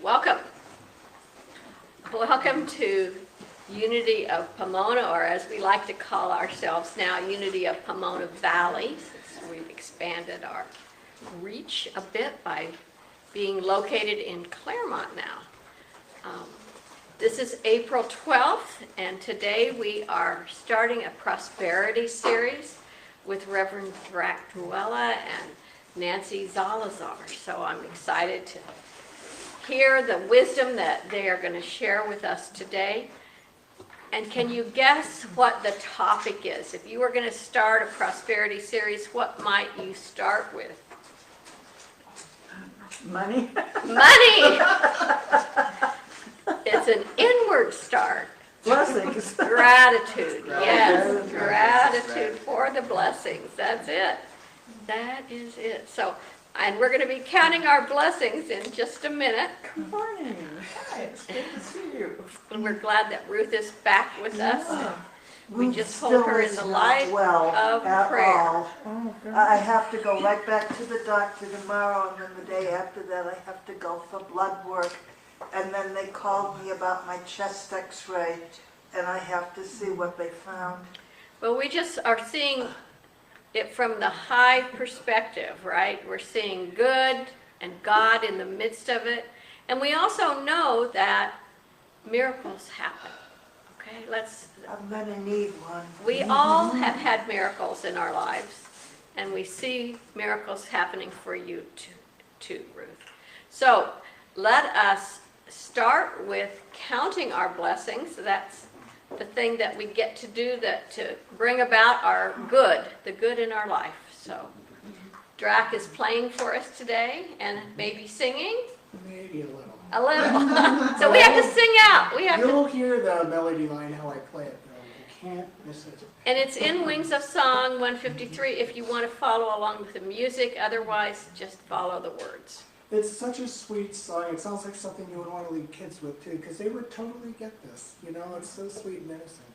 Welcome. Welcome to Unity of Pomona, or as we like to call ourselves now, Unity of Pomona Valley, since we've expanded our reach a bit by being located in Claremont now. This is April 12th, and today we are starting a prosperity series with Reverend Dracula and Nancy Zalazar. So I'm excited to hear the wisdom that they are going to share with us today. And can you guess what the topic is? If you were going to start a prosperity series, what might you start with? Money. Money! It's an inward start. Blessings. Gratitude, yes. Gratitude for the blessings. That's it. That is it. So, and we're going to be counting our blessings in just a minute. Good morning. Hi, it's good to see you. And we're glad that Ruth is back with us. We Ruth just hold her in the still is light not well of at prayer. all. Oh, good. I have to go right back to the doctor tomorrow, and then the day after that I have to go for blood work. And then they called me about my chest x-ray, and I have to see what they found. Well, we just are seeing it from the high perspective, right? We're seeing good and God in the midst of it. And we also know that miracles happen. Okay, I'm gonna need one. we all have had miracles in our lives, and we see miracles happening for you too, Ruth. So let us start with counting our blessings. That's the thing that we get to do to bring about our good, the good in our life. So Drac is playing for us today and maybe singing Maybe a little. a little. So we have to sing out. We have to, You'll hear the melody line how I play it, though. You can't miss it. and it's in Wings of Song 153 if you want to follow along with the music. Otherwise, just follow the words. It's such a sweet song. It sounds like something you would want to leave kids with, too, because they would totally get this. You know, it's so sweet and innocent.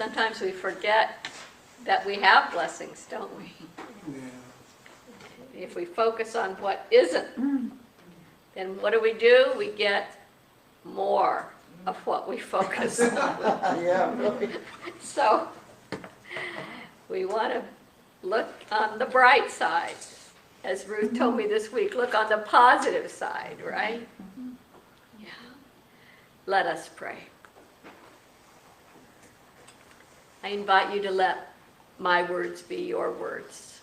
Sometimes we forget that we have blessings, don't we? Yeah. If we focus on what isn't, then what do? We get more of what we focus on. Yeah, really. So we want to look on the bright side. As Ruth told me this week, look on the positive side, right? Yeah. Let us pray. I invite you to let my words be your words.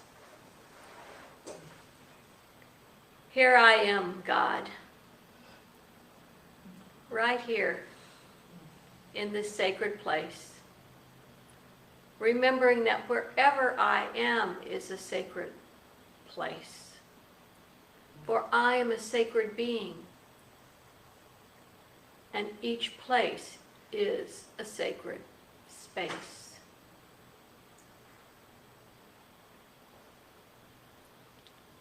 Here I am, God, right here in this sacred place, remembering that wherever I am is a sacred place. For I am a sacred being, and each place is a sacred space.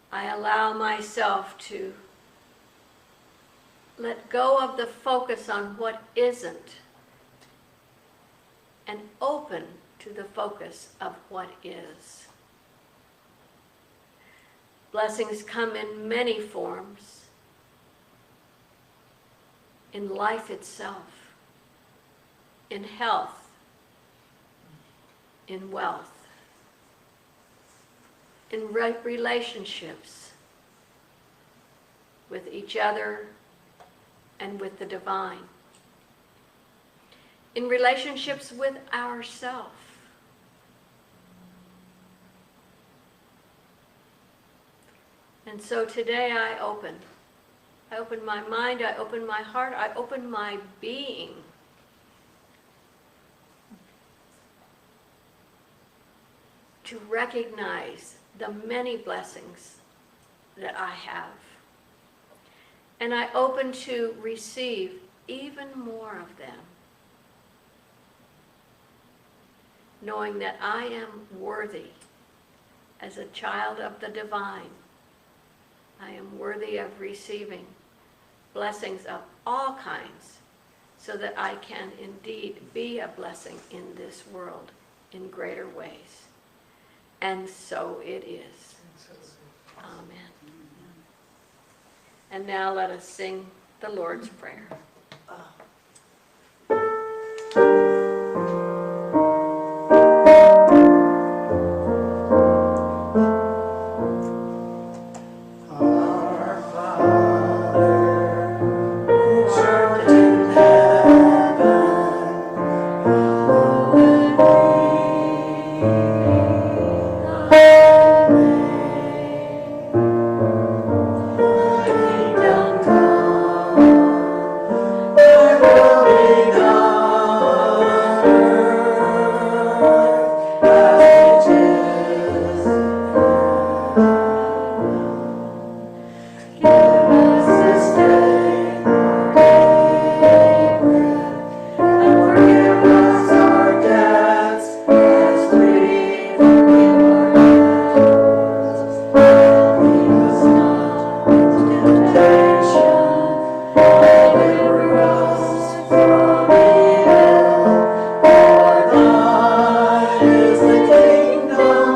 I allow myself to let go of the focus on what isn't and open to the focus of what is. Blessings come in many forms, in life itself, in health, in wealth, in relationships with each other and with the divine, in relationships with ourselves. And so today I open my mind, I open my heart, I open my being to recognize the many blessings that I have. And I open to receive even more of them, knowing that I am worthy as a child of the divine. I am worthy of receiving blessings of all kinds so that I can indeed be a blessing in this world in greater ways. And so it is. Amen. And now let us sing the Lord's Prayer. Our Father, who art in heaven, hallowed be thy name. Thy kingdom come, thy will be done on earth as it is in heaven. Give us this day our daily bread, and forgive us our debts as we forgive our debtors. And lead us not into temptation, but deliver us from evil. For thine is the kingdom,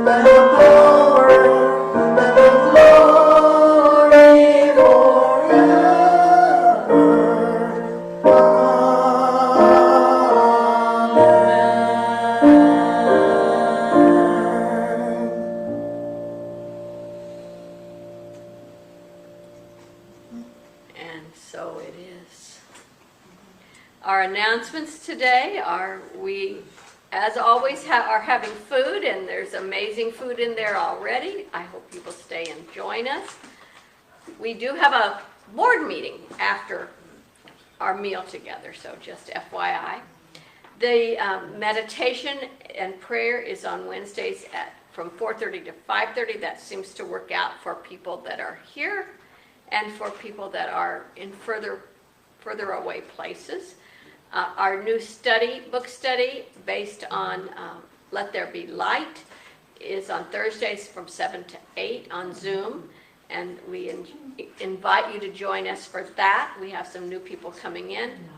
and the power, and the glory forever. Amen. And so it is. Our announcements today are we, as always, are having food, and there's amazing food in there already. I hope you will stay and join us. We do have a board meeting after our meal together, so just FYI. The meditation and prayer is on Wednesdays from 4:30 to 5:30. That seems to work out for people that are here and for people that are in further away places. Our new book study based on Let There Be Light is on Thursdays from 7 to 8 on Zoom, and we invite you to join us for that. We have some new people coming in.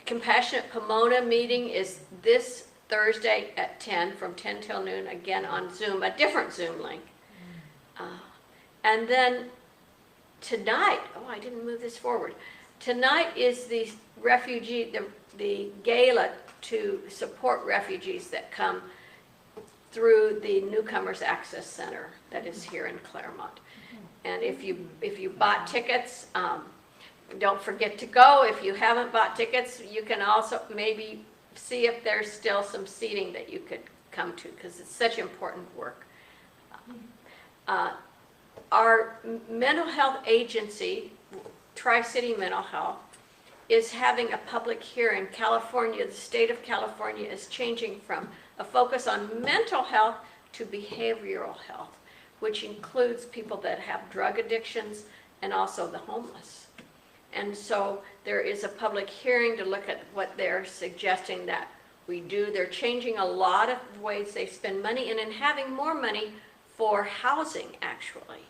Compassionate Pomona meeting is this Thursday at 10, from 10 till noon, again on Zoom, a different Zoom link. And then tonight, I didn't move this forward. Tonight is the the gala to support refugees that come through the Newcomers Access Center that is here in Claremont. And if you bought tickets, don't forget to go. If you haven't bought tickets, you can also maybe see if there's still some seating that you could come to, because it's such important work. Our mental health agency, Tri-City Mental Health, is having a public hearing. California, the state of California, is changing from a focus on mental health to behavioral health, which includes people that have drug addictions and also the homeless. And so there is a public hearing to look at what they're suggesting that we do. They're changing a lot of ways they spend money and in having more money for housing, actually.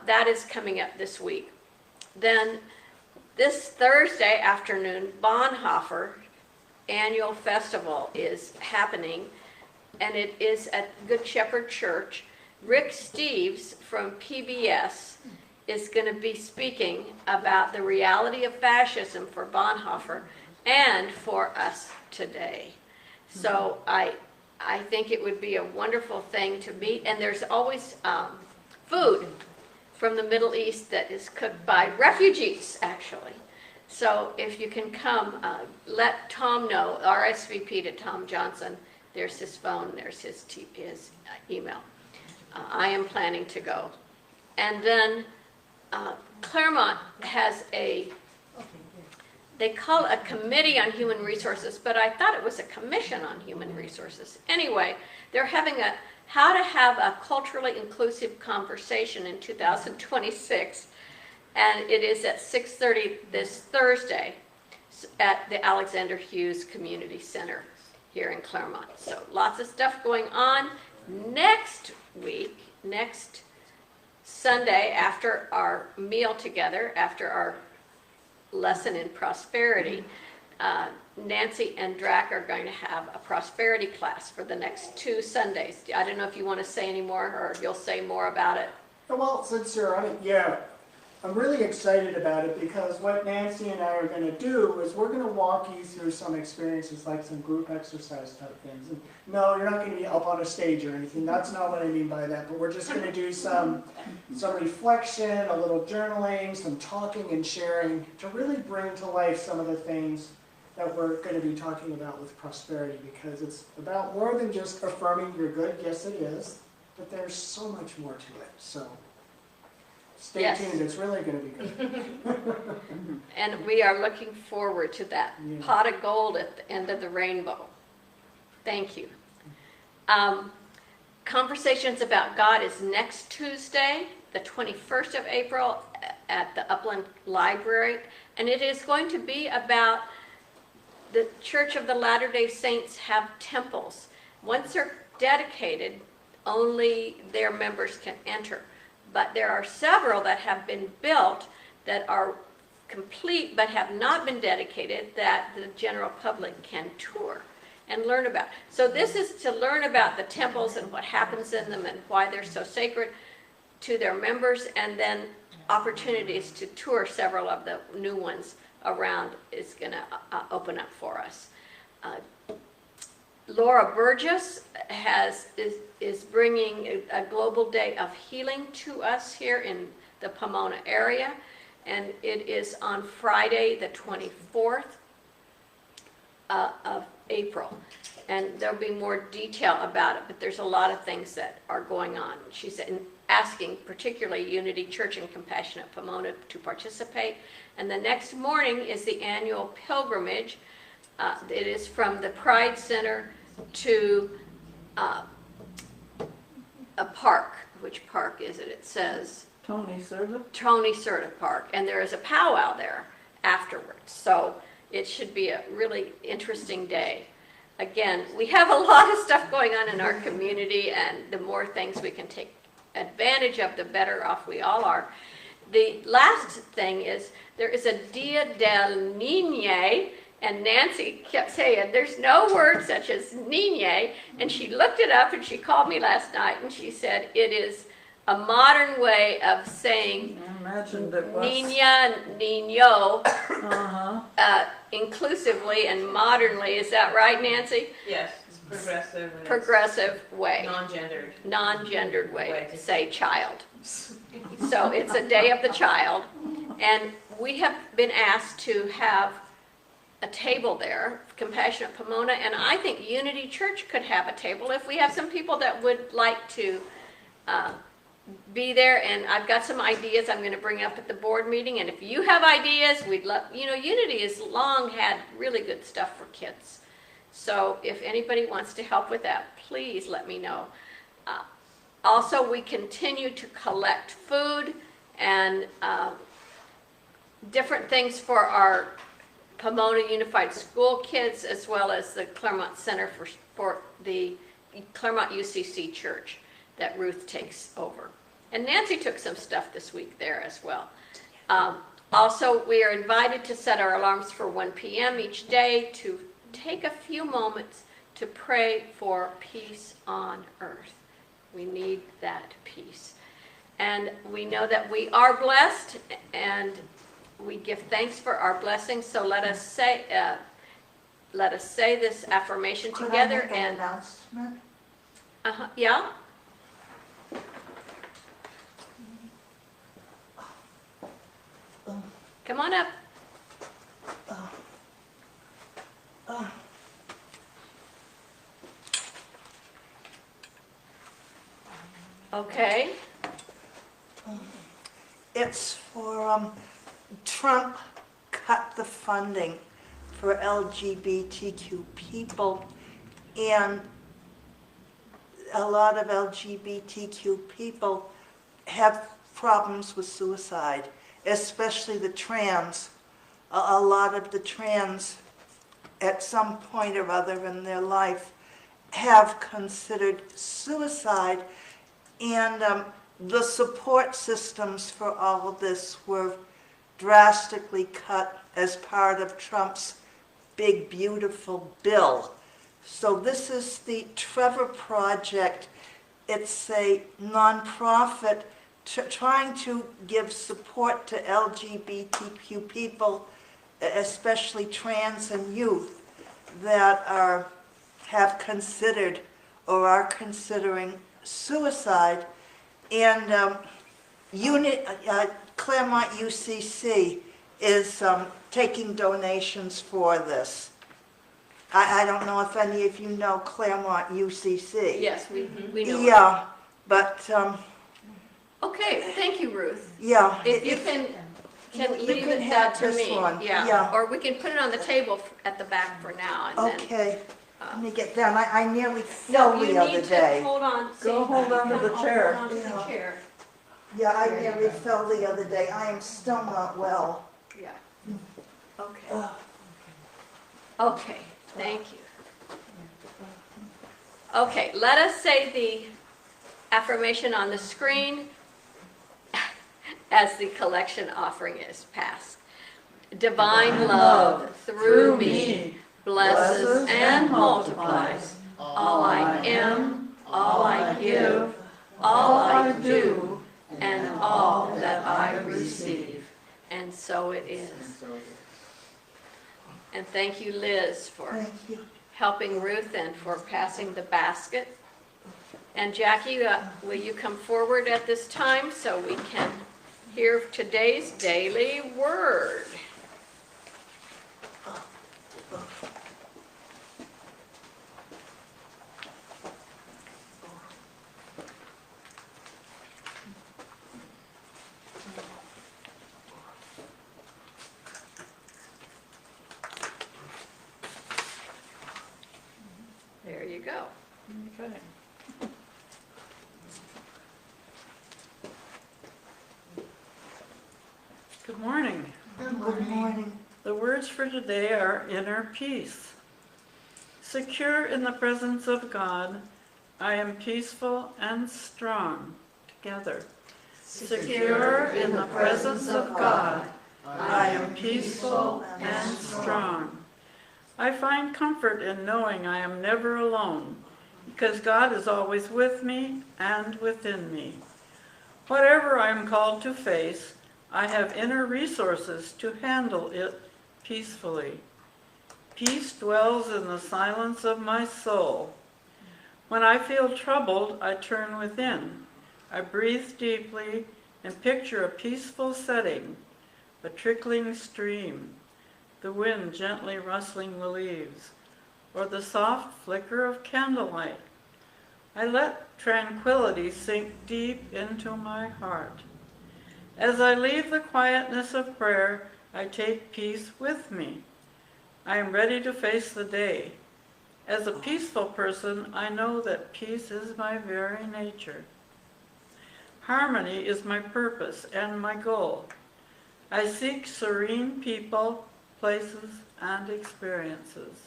That is coming up this week. Then this Thursday afternoon, Bonhoeffer Annual Festival is happening, and it is at Good Shepherd Church. Rick Steves from PBS is going to be speaking about the reality of fascism for Bonhoeffer and for us today. So I think it would be a wonderful thing to meet, and there's always food from the Middle East that is cooked by refugees, actually. So if you can come, let Tom know, RSVP to Tom Johnson. There's his phone, there's his email. I am planning to go. And then Claremont has they call it a committee on human resources, but I thought it was a commission on human resources. Anyway, they're having how to have a culturally inclusive conversation in 2026, and it is at 6:30 this Thursday at the Alexander Hughes Community Center here in Claremont. So lots of stuff going on. Next week, next Sunday, after our meal together, after our lesson in prosperity, Nancy and Drac are going to have a prosperity class for the next 2 Sundays. I don't know if you want to say any more, or you'll say more about it. Well, since you're on it, yeah, I'm really excited about it because what Nancy and I are going to do is we're going to walk you through some experiences, like some group exercise type things. And no, you're not going to be up on a stage or anything. That's not what I mean by that. But we're just going to do some reflection, a little journaling, some talking and sharing to really bring to life some of the things that we're going to be talking about with prosperity, because it's about more than just affirming you're good. Yes, it is. But there's so much more to it. So stay tuned, it's really going to be good. And we are looking forward to that pot of gold at the end of the rainbow. Thank you. Conversations About God is next Tuesday, the 21st of April, at the Upland Library. And it is going to be about the Church of the Latter-day Saints have temples. Once they're dedicated, only their members can enter. But there are several that have been built that are complete but have not been dedicated that the general public can tour and learn about. So this is to learn about the temples and what happens in them and why they're so sacred to their members, and then opportunities to tour several of the new ones around is going to open up for us. Laura Burgess is bringing a global day of healing to us here in the Pomona area, and it is on Friday the 24th of April. And there'll be more detail about it, but there's a lot of things that are going on. She's asking particularly Unity Church and Compassionate Pomona to participate. And the next morning is the annual pilgrimage. It is from the Pride Center to a park. Which park is it? It says Tony Serta? Tony Serta Park, and there is a powwow there afterwards. So it should be a really interesting day. Again, we have a lot of stuff going on in our community, and the more things we can take advantage of, the better off we all are. The last thing is there is a Dia del Niño, and Nancy kept saying there's no word such as niñe, and she looked it up and she called me last night and she said it is a modern way of saying I imagined it was. niña, niño, Uh-huh. Inclusively and modernly. Is that right, Nancy? Yes, it's progressive. And Progressive way, non-gendered. non-gendered way to say child. So it's a day of the child, and we have been asked to have a table there, Compassionate Pomona, and I think Unity Church could have a table if we have some people that would like to be there. And I've got some ideas I'm going to bring up at the board meeting, and if you have ideas, we'd love, Unity has long had really good stuff for kids. So if anybody wants to help with that, please let me know. Also, we continue to collect food and different things for our Pomona Unified School kids, as well as the Claremont Center for the Claremont UCC Church that Ruth takes over. And Nancy took some stuff this week there as well. Also, we are invited to set our alarms for 1 p.m. each day to take a few moments to pray for peace on earth. We need that peace. And we know that we are blessed, and we give thanks for our blessings. So let us say this affirmation Could together. I make an announcement? Yeah. Come on up. Okay. It's for Trump cut the funding for LGBTQ people, and a lot of LGBTQ people have problems with suicide, especially the trans. A lot of the trans, at some point or other in their life, have considered suicide, and the support systems for all of this were drastically cut as part of Trump's big, beautiful bill. So this is the Trevor Project. It's a nonprofit trying to give support to LGBTQ people, especially trans and youth, that have considered or are considering suicide. And Claremont UCC is taking donations for this. I don't know if any of you know Claremont UCC. Yes, we know. Yeah, but Okay, thank you, Ruth. yeah. If you can You leave can that have to this me. one, Yeah, yeah. or we can put it on the table at the back for now, and then. Okay, let me get down. I nearly No, fell you the other need to day. hold on. Go hold on to the chair. Hold on to the Yeah. chair. Yeah, I nearly fell the other day. I am still not well. Yeah. Okay. Ugh. Okay, thank you. Okay, let us say the affirmation on the screen as the collection offering is passed. Divine love through me blesses and multiplies all I am, all I give, all I do, and all that I receive. And so it is. And thank you, Liz, for Thank you. helping Ruth and for passing the basket. And Jackie, will you come forward at this time so we can hear today's daily word? There you go. Okay. Good morning. Good morning. The words for today are inner peace. Secure in the presence of God, I am peaceful and strong. Together. Secure in the presence of God, I am peaceful and strong. I find comfort in knowing I am never alone, because God is always with me and within me. Whatever I am called to face, I have inner resources to handle it peacefully. Peace dwells in the silence of my soul. When I feel troubled, I turn within. I breathe deeply and picture a peaceful setting, a trickling stream, the wind gently rustling the leaves, or the soft flicker of candlelight. I let tranquility sink deep into my heart. As I leave the quietness of prayer, I take peace with me. I am ready to face the day. As a peaceful person, I know that peace is my very nature. Harmony is my purpose and my goal. I seek serene people, places, and experiences.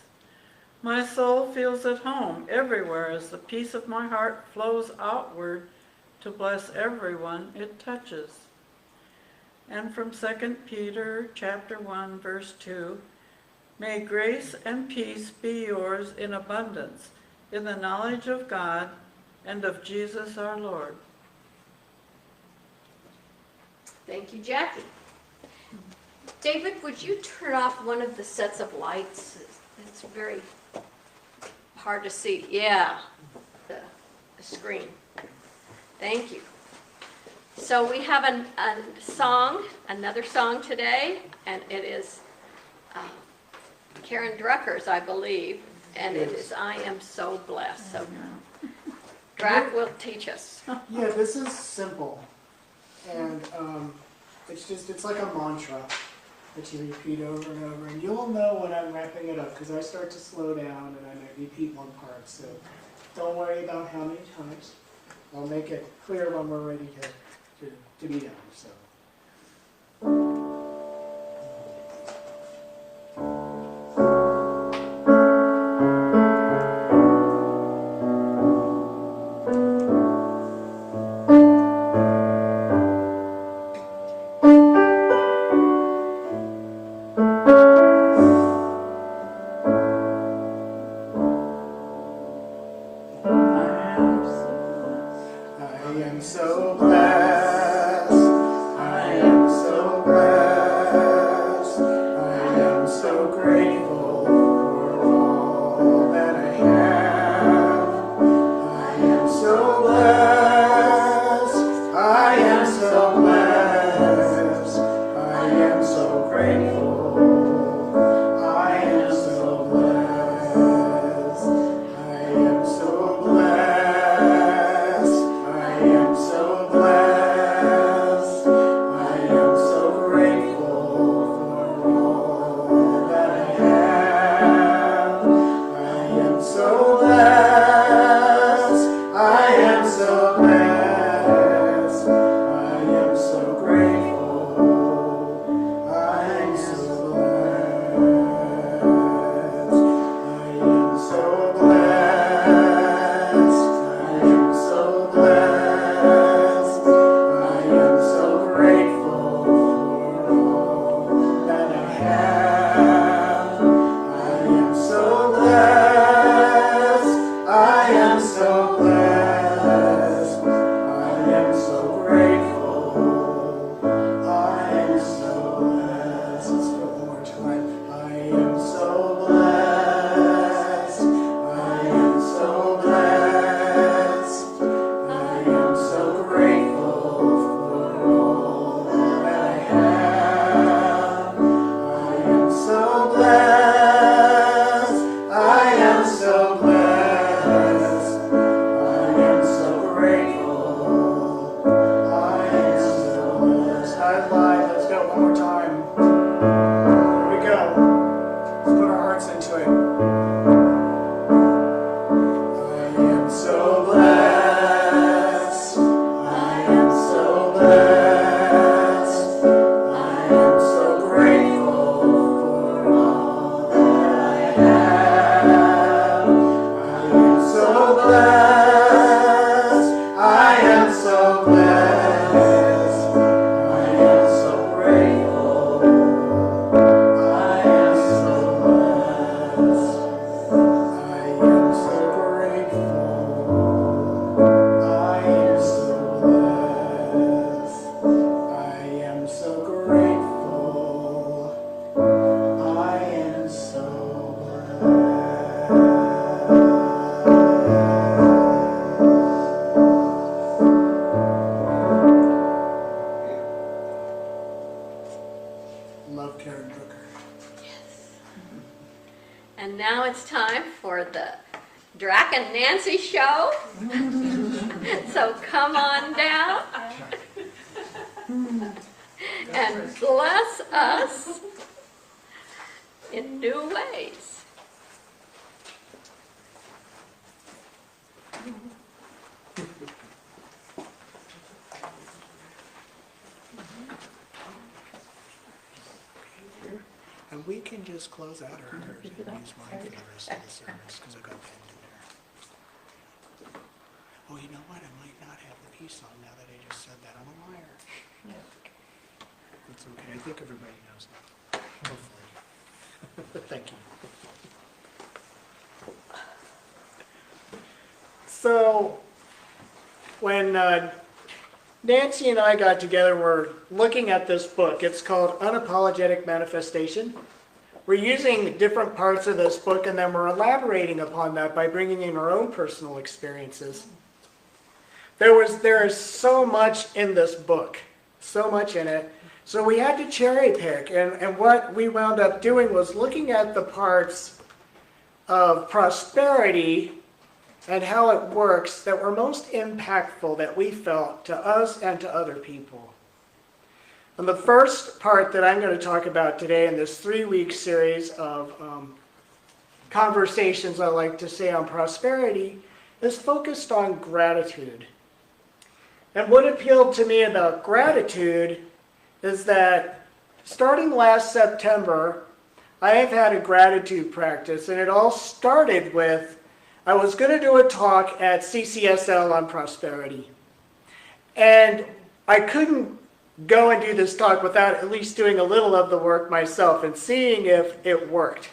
My soul feels at home everywhere as the peace of my heart flows outward to bless everyone it touches. And from 2 Peter chapter 1, verse 2, may grace and peace be yours in abundance in the knowledge of God and of Jesus our Lord. Thank you, Jackie. David, would you turn off one of the sets of lights? It's very hard to see. Yeah, the screen. Thank you. So we have another song today, and it is Karen Drucker's, I believe, and it is I Am So Blessed. So Drac will teach us. Yeah, this is simple. And it's like a mantra that you repeat over and over. And you'll know when I'm wrapping it up, because I start to slow down and I might repeat one part. So don't worry about how many times. I'll make it clear when we're ready to be done. So. And now it's time for the Drac and Nancy show. So come on down and bless us in new ways. we can just close out our ears and use mine for the rest of the service, because I've got pinned in there. Oh, you know what? I might not have the piece on now that I just said that. I'm a liar. It's okay. I think everybody knows now. Hopefully. Thank you. So, when Nancy and I got together, we're looking at this book. It's called Unapologetic Manifestation. We're using different parts of this book, and then we're elaborating upon that by bringing in our own personal experiences. There is so much in this book, so much in it. So we had to cherry pick, and what we wound up doing was looking at the parts of prosperity and how it works that were most impactful that we felt to us and to other people. And the first part that I'm going to talk about today in this 3-week series of conversations I like to say on prosperity is focused on gratitude. And what appealed to me about gratitude is that starting last September, I have had a gratitude practice, and it all started with I was going to do a talk at CCSL on prosperity. And I couldn't go and do this talk without at least doing a little of the work myself and seeing if it worked.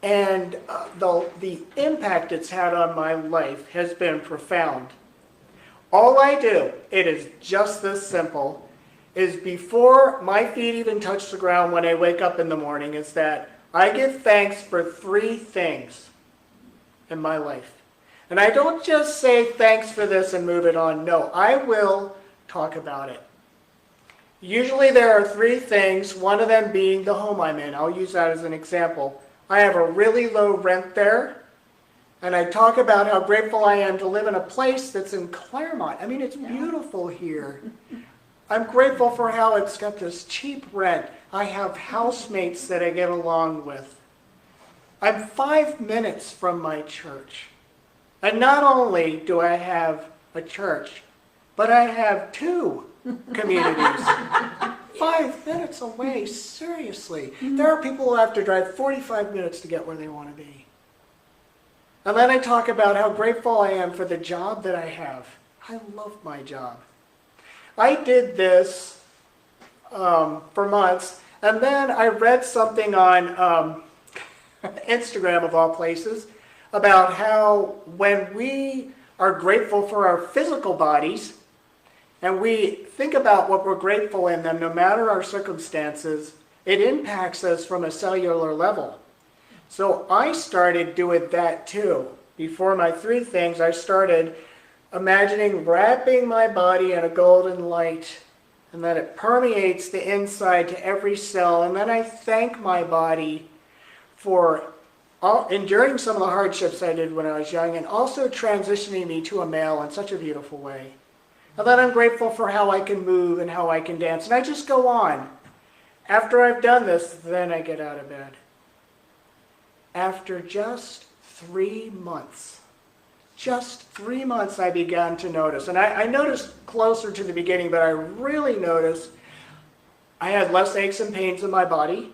And the impact it's had on my life has been profound. All I do, it is just this simple, is before my feet even touch the ground when I wake up in the morning, is that I give thanks for 3 things in my life. And I don't just say thanks for this and move it on. No, I will talk about it. Usually there are 3 things, one of them being the home I'm in. I'll use that as an example. I have a really low rent there, and I talk about how grateful I am to live in a place that's in Claremont. I mean, it's beautiful here. I'm grateful for how it's got this cheap rent. I have housemates that I get along with. I'm 5 minutes from my church. And not only do I have a church, but I have 2 communities. 5 minutes away, seriously. There are people who have to drive 45 minutes to get where they want to be. And then I talk about how grateful I am for the job that I have. I love my job. I did this for months, and then I read something on Instagram, of all places, about how when we are grateful for our physical bodies, and we think about what we're grateful in them, no matter our circumstances, it impacts us from a cellular level. So I started doing that too. Before my 3 things, I started imagining wrapping my body in a golden light, and that it permeates the inside to every cell, and then I thank my body for enduring some of the hardships I did when I was young, and also transitioning me to a male in such a beautiful way. And then I'm grateful for how I can move and how I can dance, and I just go on. After I've done this, then I get out of bed. After just 3 months, I began to notice. And I noticed closer to the beginning, but I really noticed I had less aches and pains in my body.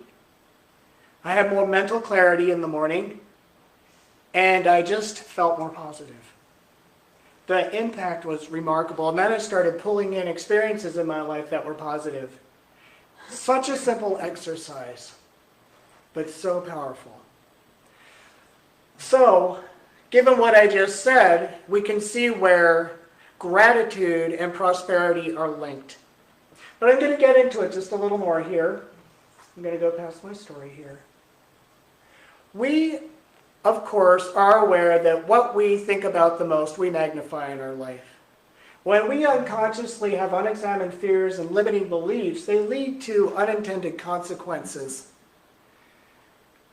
I had more mental clarity in the morning. And I just felt more positive. The impact was remarkable. And then I started pulling in experiences in my life that were positive. Such a simple exercise, but so powerful. So, given what I just said, we can see where gratitude and prosperity are linked. But I'm going to get into it just a little more here. I'm going to go past my story here. We, of course, are aware that what we think about the most, we magnify in our life. When we unconsciously have unexamined fears and limiting beliefs, they lead to unintended consequences.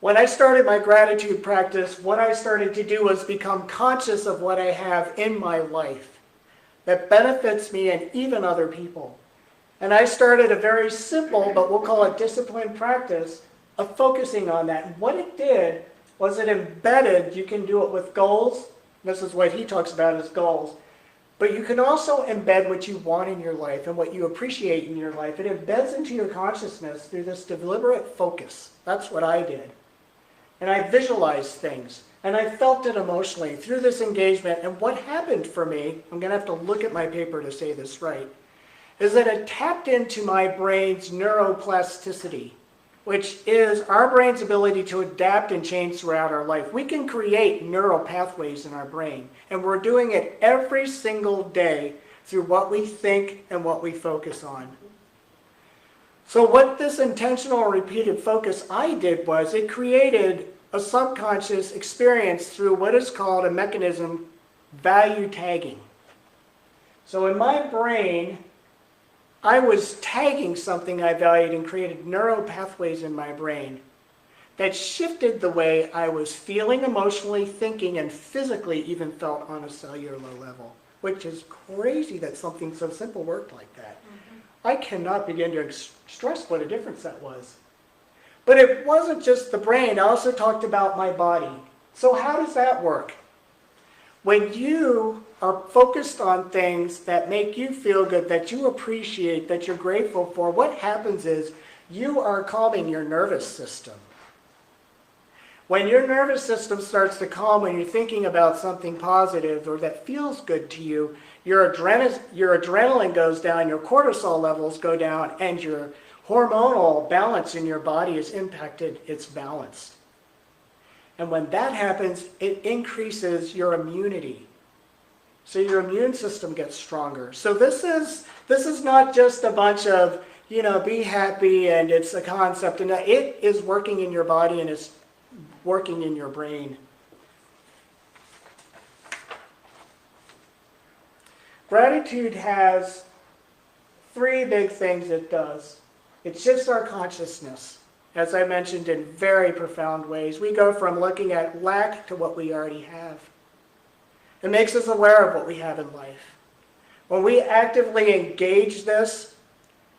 When I started my gratitude practice, what I started to do was become conscious of what I have in my life that benefits me and even other people. And I started a very simple, but we'll call it disciplined practice of focusing on that. And what it did was it embedded, you can do it with goals. This is what he talks about as goals. But you can also embed what you want in your life and what you appreciate in your life. It embeds into your consciousness through this deliberate focus. That's what I did. And I visualized things. And I felt it emotionally through this engagement. And what happened for me, I'm going to have to look at my paper to say this right, is that it tapped into my brain's neuroplasticity, which is our brain's ability to adapt and change throughout our life. We can create neural pathways in our brain, and we're doing it every single day through what we think and what we focus on. So what this intentional repeated focus I did was it created a subconscious experience through what is called a mechanism, value tagging. So in my brain, I was tagging something I valued and created neural pathways in my brain that shifted the way I was feeling emotionally, thinking, and physically even felt on a cellular level, which is crazy that something so simple worked like that. I cannot begin to stress what a difference that was. But it wasn't just the brain. I also talked about my body. So how does that work? When you are focused on things that make you feel good, that you appreciate, that you're grateful for, what happens is you are calming your nervous system. When your nervous system starts to calm when you're thinking about something positive or that feels good to you, your adrenaline goes down, your cortisol levels go down, and your hormonal balance in your body is impacted, it's balanced. And when that happens, it increases your immunity. So your immune system gets stronger. So this is not just a bunch of, be happy and it's a concept. And it is working in your body and it's working in your brain. Gratitude has three big things it does. It shifts our consciousness, as I mentioned, in very profound ways. We go from looking at lack to what we already have. It makes us aware of what we have in life. When we actively engage this,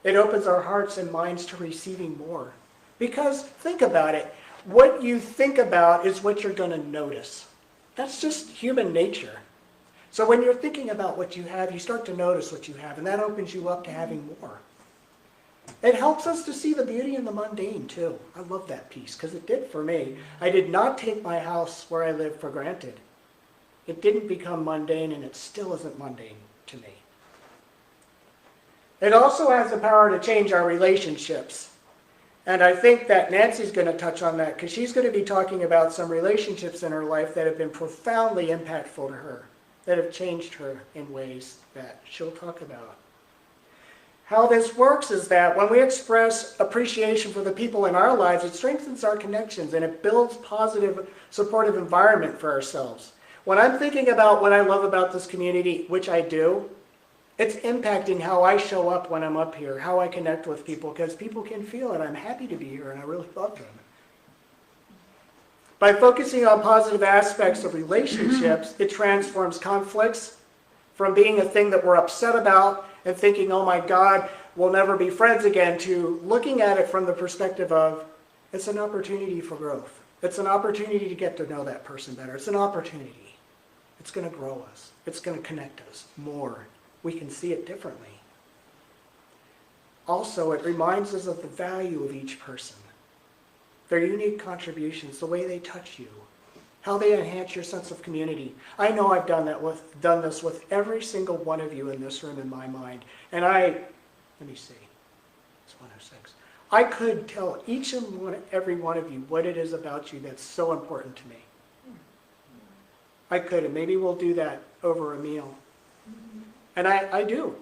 it opens our hearts and minds to receiving more. Because think about it. What you think about is what you're going to notice. That's just human nature. So when you're thinking about what you have, you start to notice what you have, and that opens you up to having more. It helps us to see the beauty in the mundane, too. I love that piece, because it did for me. I did not take my house where I live for granted. It didn't become mundane, and it still isn't mundane to me. It also has the power to change our relationships. And I think that Nancy's going to touch on that, because she's going to be talking about some relationships in her life that have been profoundly impactful to her, that have changed her in ways that she'll talk about. How this works is that when we express appreciation for the people in our lives, it strengthens our connections and it builds positive, supportive environment for ourselves. When I'm thinking about what I love about this community, which I do, it's impacting how I show up when I'm up here, how I connect with people, because people can feel it. I'm happy to be here and I really love them. By focusing on positive aspects of relationships, it transforms conflicts from being a thing that we're upset about and thinking, oh my God, we'll never be friends again, to looking at it from the perspective of, it's an opportunity for growth. It's an opportunity to get to know that person better. It's an opportunity. It's going to grow us. It's going to connect us more. We can see it differently. Also, it reminds us of the value of each person, their unique contributions, the way they touch you, how they enhance your sense of community. I know I've done this with every single one of you in this room in my mind. And let me see, it's 106. I could tell each and every one of you what it is about you that's so important to me. I could, and maybe we'll do that over a meal. And I do.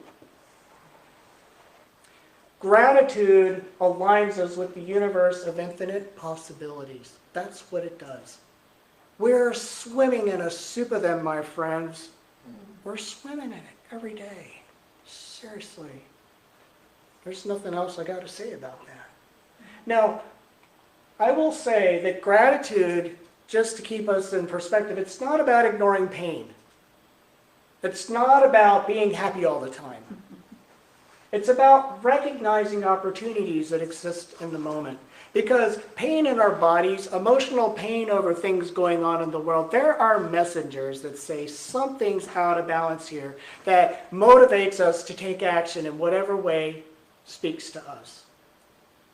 Gratitude aligns us with the universe of infinite possibilities. That's what it does. We're swimming in a soup of them, my friends. We're swimming in it every day. Seriously. There's nothing else I got to say about that. Now, I will say that gratitude, just to keep us in perspective, it's not about ignoring pain. It's not about being happy all the time. It's about recognizing opportunities that exist in the moment. Because pain in our bodies, emotional pain over things going on in the world, there are messengers that say something's out of balance here that motivates us to take action in whatever way speaks to us.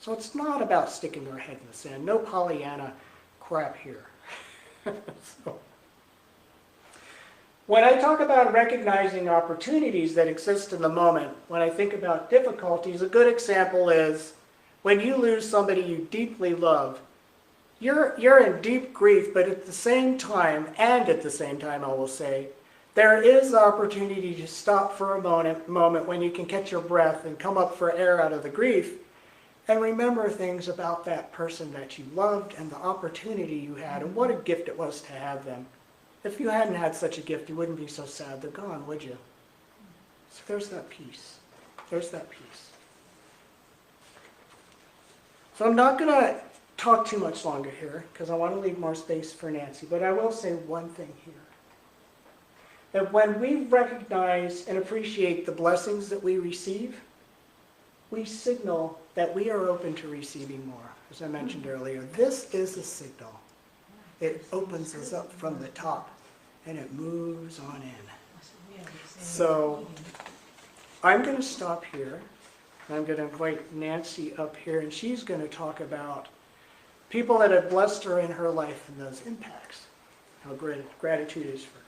So it's not about sticking our head in the sand. No Pollyanna crap here. So, when I talk about recognizing opportunities that exist in the moment, when I think about difficulties, a good example is when you lose somebody you deeply love. You're in deep grief, but at the same time, I will say, there is opportunity to stop for a moment when you can catch your breath and come up for air out of the grief and remember things about that person that you loved and the opportunity you had and what a gift it was to have them. If you hadn't had such a gift, you wouldn't be so sad they're gone, would you? So there's that peace. There's that peace. So I'm not going to talk too much longer here because I want to leave more space for Nancy, but I will say one thing here. That when we recognize and appreciate the blessings that we receive, we signal that we are open to receiving more. As I mentioned earlier, this is a signal. It opens us up from the top and it moves on in. So I'm going to stop here. I'm going to invite Nancy up here, and she's going to talk about people that have blessed her in her life and those impacts, how great gratitude is for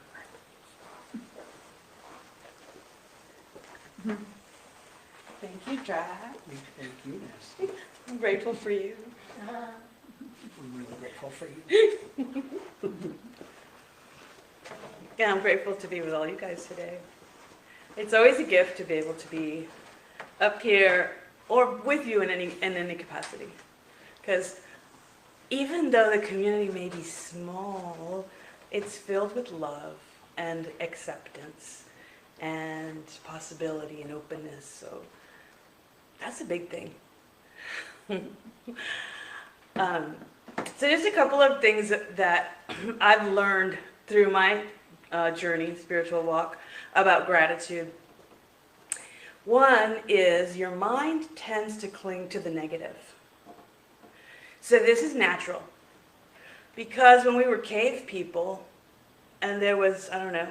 her. Thank you, Jack. Thank you, Nancy. I'm grateful for you. I'm really grateful for you. Yeah, I'm grateful to be with all you guys today. It's always a gift to be able to be up here or with you in any capacity. Because even though the community may be small, it's filled with love and acceptance and possibility and openness. So that's a big thing. So just a couple of things that I've learned through my journey, spiritual walk, about gratitude. One is your mind tends to cling to the negative. So this is natural. Because when we were cave people, and there was, I don't know,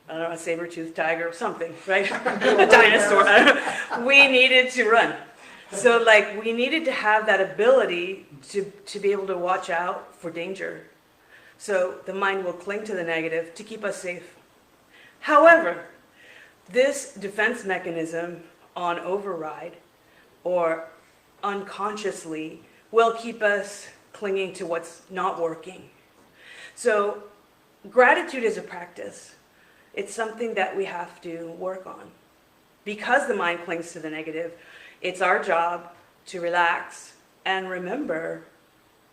a saber-toothed tiger or something, right? A dinosaur. I don't know. We needed to run. So like we needed to have that ability to be able to watch out for danger. So the mind will cling to the negative to keep us safe. However, this defense mechanism on override or unconsciously will keep us clinging to what's not working. So gratitude is a practice. It's something that we have to work on. Because the mind clings to the negative, it's our job to relax and remember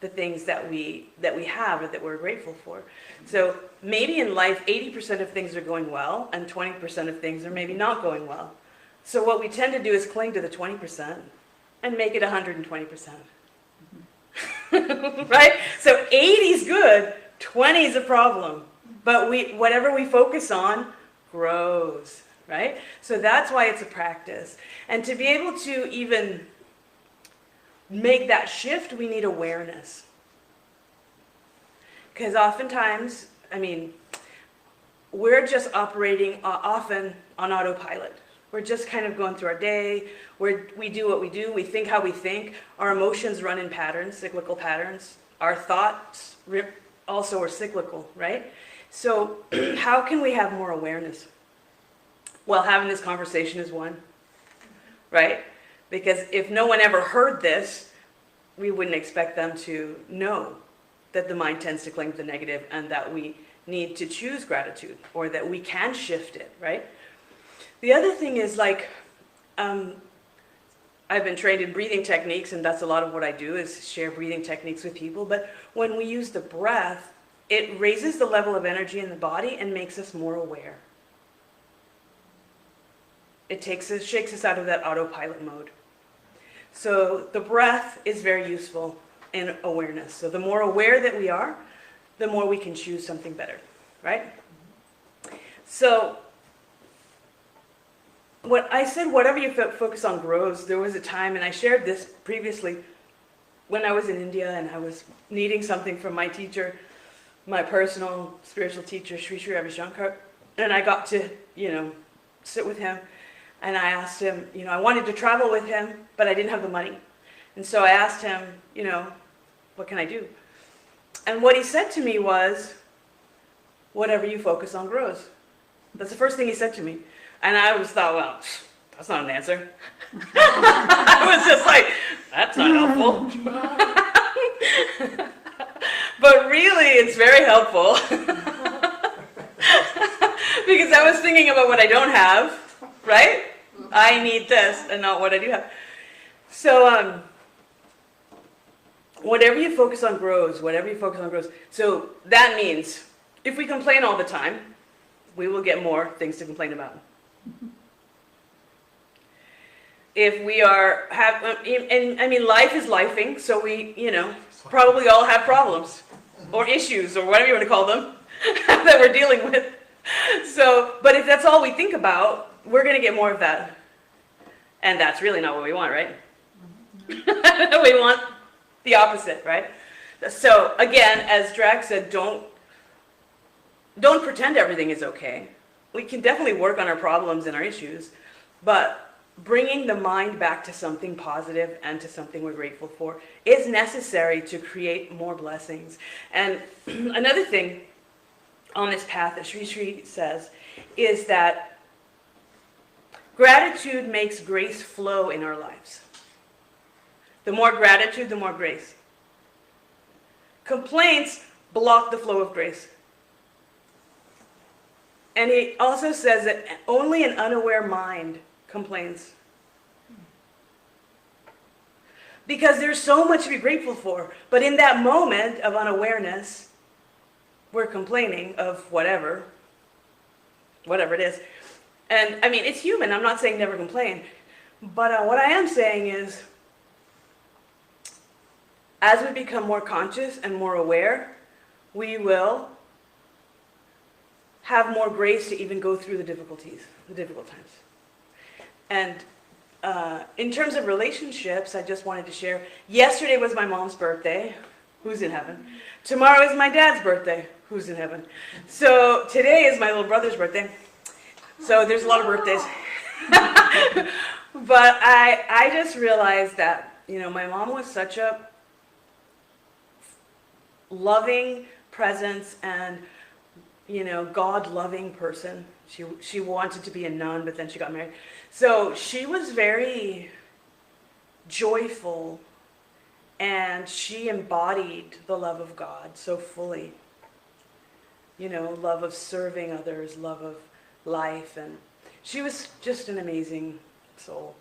the things that we have or that we're grateful for. So maybe in life, 80% of things are going well and 20% of things are maybe not going well. So what we tend to do is cling to the 20% and make it 120%. Right? So 80 is good, 20 is a problem. But whatever we focus on grows, right? So that's why it's a practice. And to be able to even make that shift, we need awareness. Because oftentimes, we're just operating often on autopilot. We're just kind of going through our day, we do what we do, we think how we think, our emotions run in patterns, cyclical patterns. Our thoughts also are cyclical, right? So how can we have more awareness? Well, having this conversation is one, right? Because if no one ever heard this, we wouldn't expect them to know that the mind tends to cling to the negative and that we need to choose gratitude or that we can shift it, right? The other thing is I've been trained in breathing techniques, and that's a lot of what I do is share breathing techniques with people. But when we use the breath, it raises the level of energy in the body and makes us more aware. It shakes us out of that autopilot mode. So the breath is very useful in awareness. So the more aware that we are, the more we can choose something better, right? So what I said, whatever you focus on grows. There was a time, and I shared this previously, when I was in India and I was needing something from my teacher, my personal spiritual teacher, Sri Sri Ravi Shankar, and I got to, sit with him, and I asked him, I wanted to travel with him, but I didn't have the money. And so I asked him, what can I do? And what he said to me was, whatever you focus on grows. That's the first thing he said to me. And I thought, well, that's not an answer. I was just like, that's not helpful. But really, it's very helpful. Because I was thinking about what I don't have, right? I need this and not what I do have. So, whatever you focus on grows, whatever you focus on grows. So that means if we complain all the time, we will get more things to complain about. If we are, life is lifing, so we, probably all have problems or issues or whatever you want to call them that we're dealing with. So, but if that's all we think about, we're going to get more of that. And that's really not what we want, right? We want the opposite, right? So again, as Drac said, don't pretend everything is okay. We can definitely work on our problems and our issues, but bringing the mind back to something positive and to something we're grateful for is necessary to create more blessings. And another thing on this path that Sri Sri says is that gratitude makes grace flow in our lives. The more gratitude, the more grace. Complaints block the flow of grace. And he also says that only an unaware mind complains. Because there's so much to be grateful for. But in that moment of unawareness, we're complaining of whatever it is. And it's human. I'm not saying never complain. But what I am saying is, as we become more conscious and more aware, we will have more grace to even go through the difficult times. And in terms of relationships, I just wanted to share, yesterday was my mom's birthday, who's in heaven. Tomorrow is my dad's birthday, who's in heaven. So today is my little brother's birthday. So there's a lot of birthdays. But I just realized that, my mom was such a loving presence and, God-loving person. She wanted to be a nun, but then she got married. So she was very joyful, and she embodied the love of God so fully. Love of serving others, love of life, and she was just an amazing soul.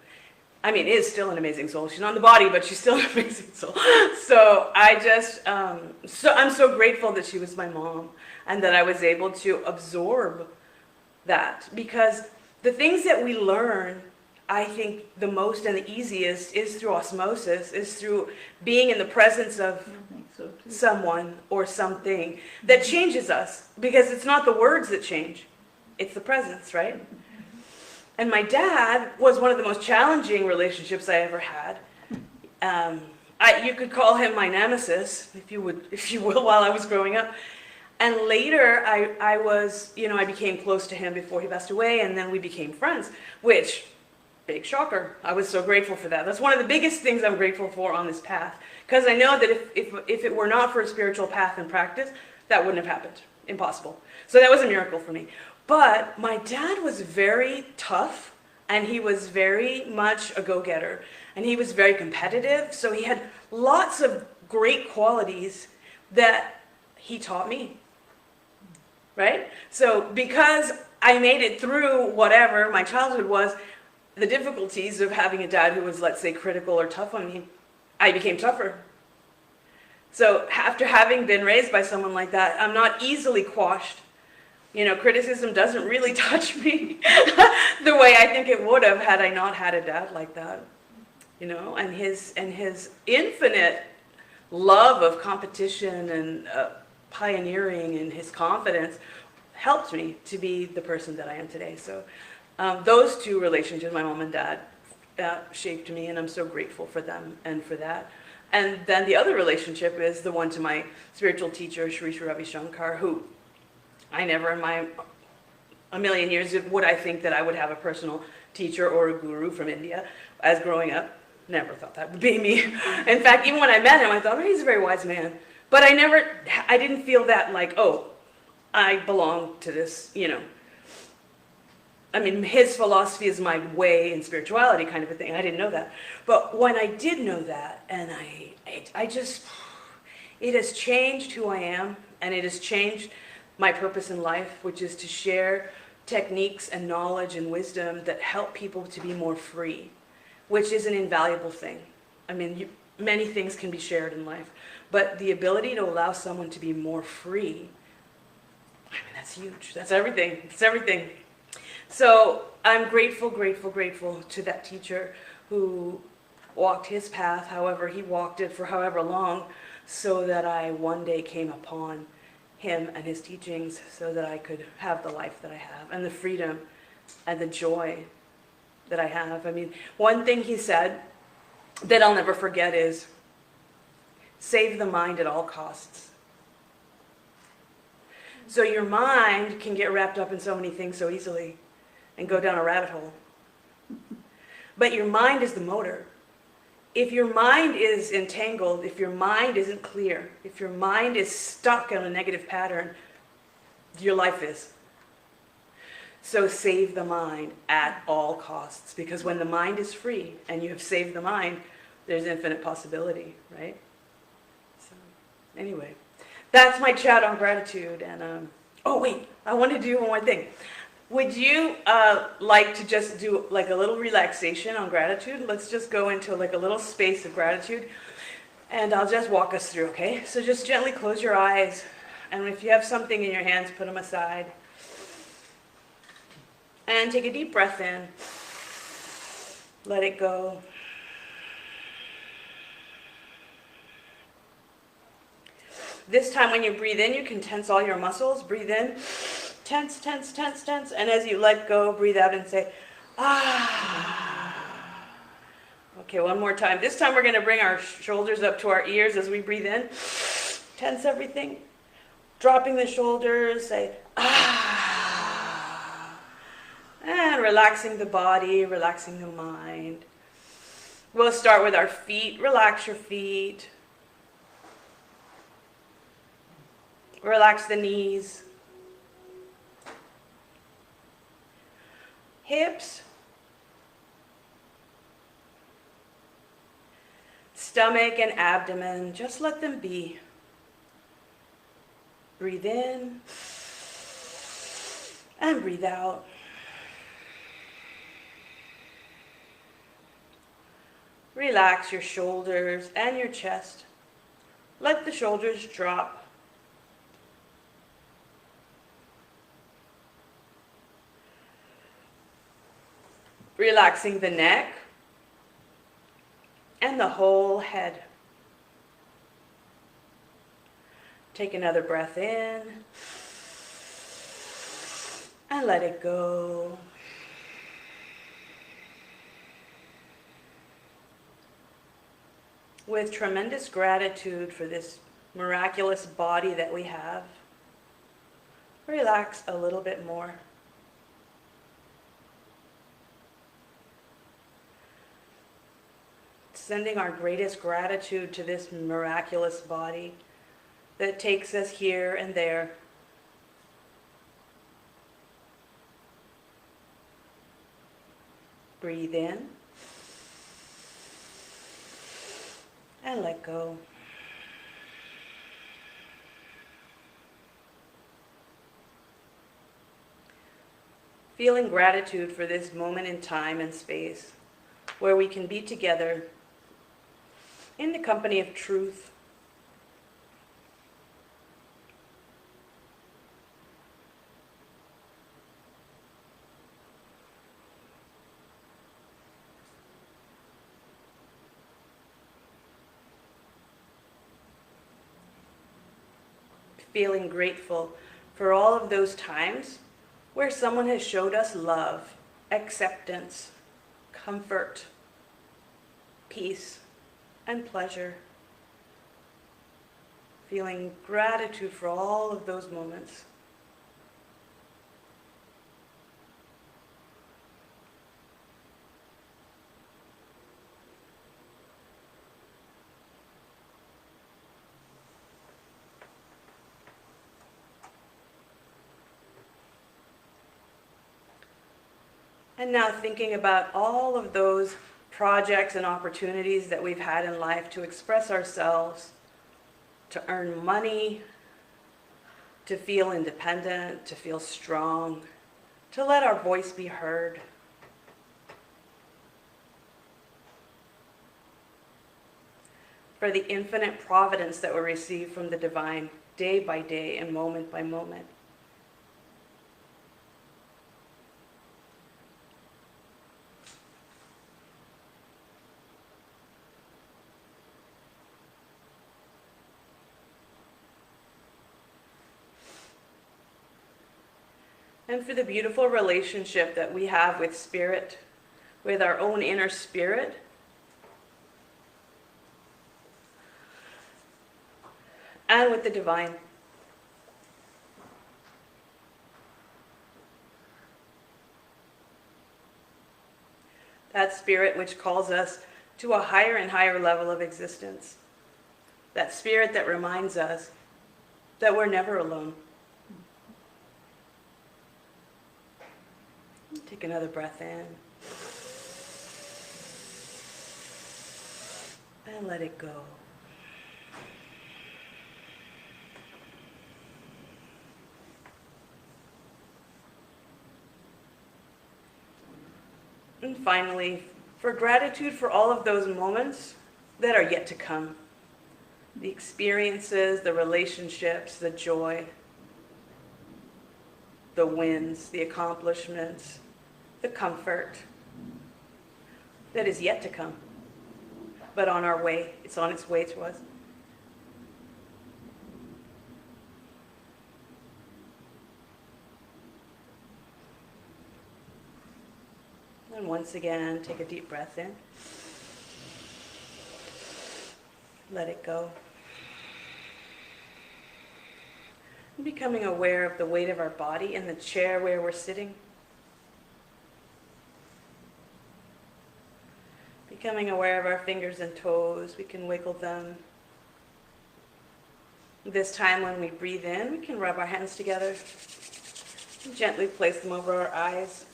Is still an amazing soul. She's not in the body, but she's still an amazing soul. So I'm so grateful that she was my mom and that I was able to absorb that, because the things that we learn, I think the most and the easiest is through osmosis, is through being in the presence of someone or something that changes us, because it's not the words that change, it's the presence, right? And my dad was one of the most challenging relationships I ever had. You could call him my nemesis, if you will, while I was growing up. And later, I became close to him before he passed away, and then we became friends, which, big shocker. I was so grateful for that. That's one of the biggest things I'm grateful for on this path, because I know that if it were not for a spiritual path and practice, that wouldn't have happened. Impossible. So that was a miracle for me. But my dad was very tough, and he was very much a go-getter, and he was very competitive, so he had lots of great qualities that he taught me, right? So because I made it through whatever my childhood was, the difficulties of having a dad who was, let's say, critical or tough on me, I became tougher. So after having been raised by someone like that, I'm not easily quashed. Criticism doesn't really touch me the way I think it would have had I not had a dad like that. And his infinite love of competition and pioneering and his confidence helped me to be the person that I am today. So Those two relationships, my mom and dad, shaped me, and I'm so grateful for them and for that. And then the other relationship is the one to my spiritual teacher, Sri Sri Ravi Shankar, who I never in a million years would I think that I would have a personal teacher or a guru from India as growing up. Never thought that would be me. In fact, even when I met him, I thought, oh, he's a very wise man. But I didn't feel that like, oh, I belong to this, I mean, his philosophy is my way in spirituality kind of a thing. I didn't know that. But when I did know that, and I just, it has changed who I am, and it has changed my purpose in life, which is to share techniques and knowledge and wisdom that help people to be more free, which is an invaluable thing. I mean, many things can be shared in life, but the ability to allow someone to be more free, I mean, that's huge. That's everything. It's everything. So I'm grateful, grateful, grateful to that teacher who walked his path, however he walked it for however long, so that I one day came upon him and his teachings so that I could have the life that I have and the freedom and the joy that I have. I mean, one thing he said that I'll never forget is, save the mind at all costs. So your mind can get wrapped up in so many things so easily and go down a rabbit hole. But your mind is the motor. If your mind is entangled, if your mind isn't clear, if your mind is stuck in a negative pattern, your life is. So save the mind at all costs, because when the mind is free and you have saved the mind, there's infinite possibility, right? So anyway, that's my chat on gratitude. And oh wait, I want to do one more thing. Would you like to just do like a little relaxation on gratitude? Let's just go into like a little space of gratitude, and I'll just walk us through, okay? So just gently close your eyes, and if you have something in your hands, put them aside. And take a deep breath in. Let it go. This time when you breathe in, you can tense all your muscles. Breathe in. Tense, tense, tense, tense. And as you let go, breathe out and say, ah. Okay, one more time. This time we're going to bring our shoulders up to our ears as we breathe in. Tense everything. Dropping the shoulders, say, ah. And relaxing the body, relaxing the mind. We'll start with our feet. Relax your feet. Relax the knees. Hips, stomach and abdomen, just let them be. Breathe in and breathe out. Relax your shoulders and your chest. Let the shoulders drop. Relaxing the neck and the whole head. Take another breath in and let it go. With tremendous gratitude for this miraculous body that we have, relax a little bit more. Sending our greatest gratitude to this miraculous body that takes us here and there. Breathe in and let go. Feeling gratitude for this moment in time and space where we can be together in the company of truth. Feeling grateful for all of those times where someone has showed us love acceptance, comfort, peace, and pleasure. Feeling gratitude for all of those moments. And now thinking about all of those projects and opportunities that we've had in life to express ourselves, to earn money, to feel independent, to feel strong, to let our voice be heard. For the infinite providence that we receive from the divine day by day and moment by moment. And for the beautiful relationship that we have with Spirit, with our own inner spirit, and with the divine. That spirit which calls us to a higher and higher level of existence. That spirit that reminds us that we're never alone. Take another breath in. And let it go. And finally, for gratitude for all of those moments that are yet to come. The experiences, the relationships, the joy, the wins, the accomplishments, the comfort that is yet to come, but on our way. It's on its way to us. And once again, take a deep breath in. Let it go. And becoming aware of the weight of our body in the chair where we're sitting. Becoming aware of our fingers and toes, we can wiggle them. This time when we breathe in, we can rub our hands together and gently place them over our eyes.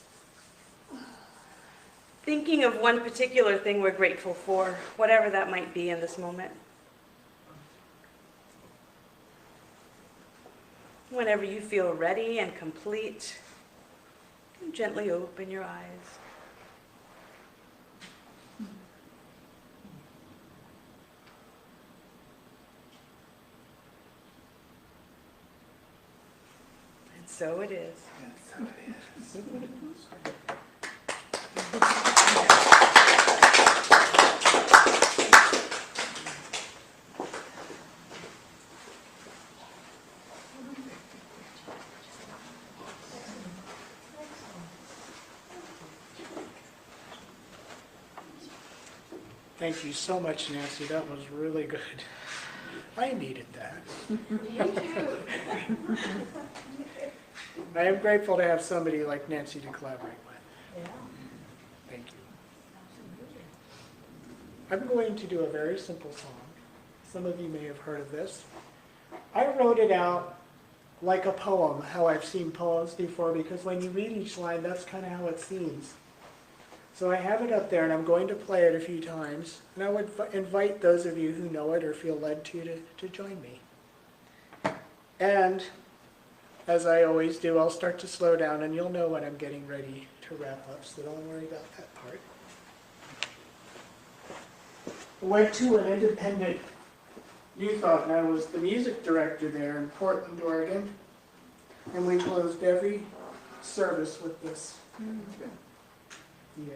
Thinking of one particular thing we're grateful for, whatever that might be in this moment. Whenever you feel ready and complete, you can gently open your eyes. And so it is. Thank you so much, Nancy. That was really good. I needed that. I am grateful to have somebody like Nancy to collaborate with. Thank you. I'm going to do a very simple song. Some of you may have heard of this. I wrote it out like a poem, how I've seen poems before, because when you read each line, that's kind of how it seems. So I have it up there, and I'm going to play it a few times. And I would invite those of you who know it or feel led to join me. And as I always do, I'll start to slow down, and you'll know when I'm getting ready to wrap up, so don't worry about that part. I went to an independent youth event, and I was the music director there in Portland, Oregon. And we closed every service with this. Yeah.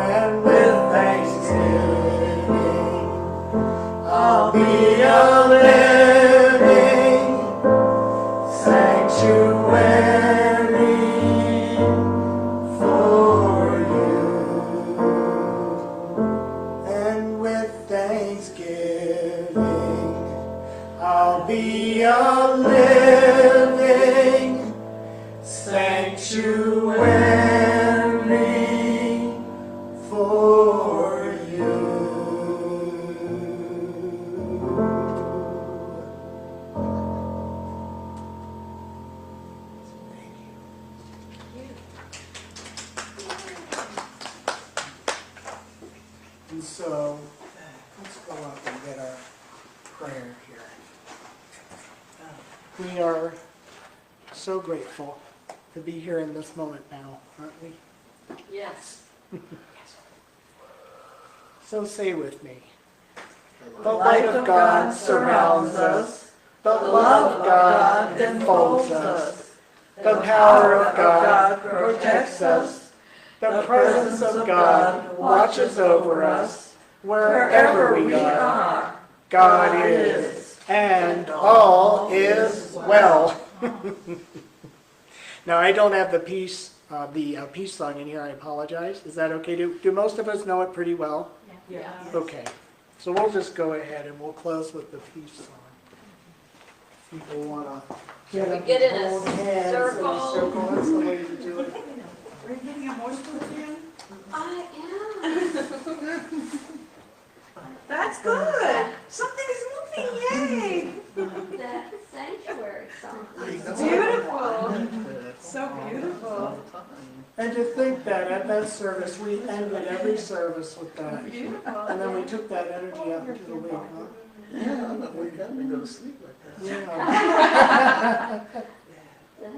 and with thanksgiving, I'll be a living sanctuary for you. And with thanksgiving, I'll be a living sanctuary for you. Thank you. And so, let's go up and get our prayer here. We are so grateful to be here in this moment now, aren't we? Yes. So say with me. The light of God surrounds us. The love of God enfolds us. The power of God protects us. The presence of God watches over us. Wherever we are, God is, and all is well. Now, I don't have the peace song in here. I apologize. Is that okay? Do most of us know it pretty well? Yeah. Okay. So we'll just go ahead and we'll close with the peace song. People want to Shall we get in a hold hands in a circle? circle. That's the way to do it. Are you getting emotional again? I That's good. Something is moving, yay. am. That sanctuary song. Beautiful. So beautiful. And to think that at that service, we ended every service with that. Beautiful. And then we took that energy out into the week, huh? Yeah, I'm not wake up and go to sleep like that. Yeah. Yeah.